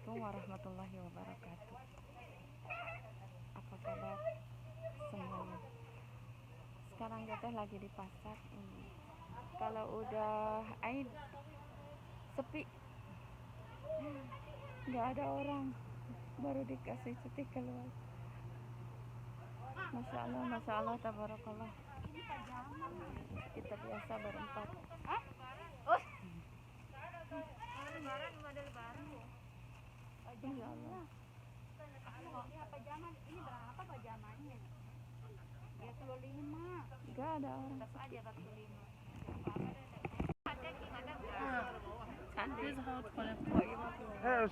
Assalamualaikum warahmatullahi wabarakatuh. Apa kabar semuanya? Sekarang kita lagi di pasar. Kalau udah Aid sepi, nggak ada orang, baru dikasih cuti keluar. Masya Allah, tabarakallah. Kita biasa berempat. Lebaran ada lebaran ya. Insya Allah. Ini pajaman ini berapa pajamannya? 35. Nggak ada orang. Tetap aja 45.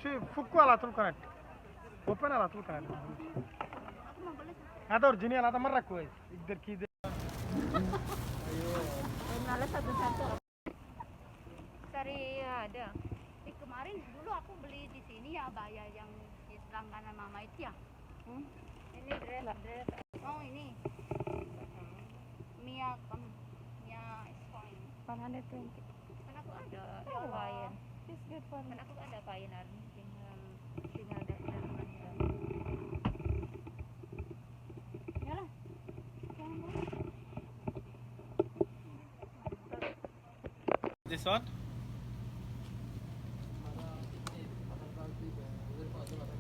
شوف فكوا على طول كونكت اوبن على طول كونكت هذا اوريجينال هذا مره كويس يقدر كده Malah satu-satu. Cari ada. Kemarin dulu aku beli di sini ya abaya yang di langganan mama itu ya. Ini dress. Oh ini. Mia is fine. 120. Kan aku ada kain. It's good for me. Kan aku ada kainan tinggal datang. Yalah. This one?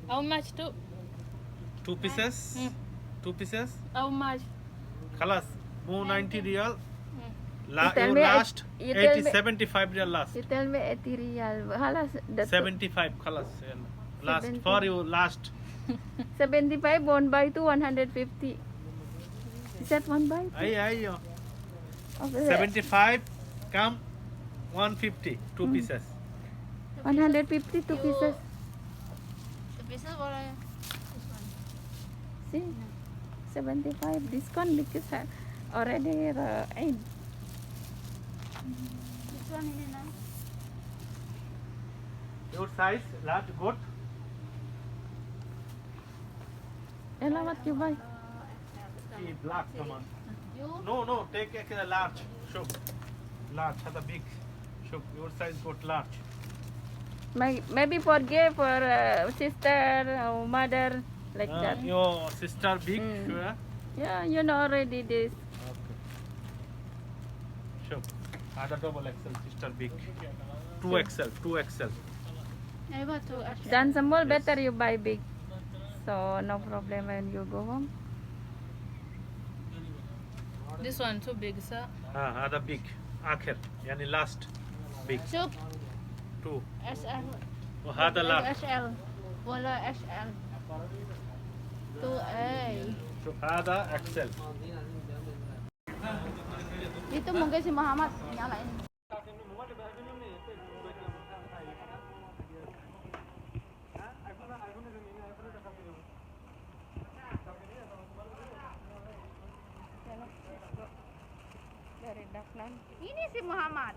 How much to? 2 pieces? 2 pieces? How much? خلاص مو 90 ريال لا You tell you me last you tell 80 me 75 ريال last you tell me 80 riyal. Halas, that's 75 خلاص last 70. for you last 75 1 by 2 150. Is that 1 by 2? ايوه Okay. 75 come 150 2 pieces 150 2 pieces. Bisa boleh. See? 75 discount because I already Eid. This one ini nah. your size large good Ella, what you buy? see black come on You no take a large show large have a big show your size got large Maybe for gift for sister or mother like that. your sister big sure Yeah, you know already this. okay show other double XL sister big 2XL I want to Dan small Yes. better you buy big. So no problem when you go home. This one too big, sir. هذا big آخر يعني last big Soup 2 SL. وهذا large SL. Bola SL. 2A. شوف هذا XL Itu mungkin si Muhammad nyalain. Dari Daknan. Ini si Muhammad.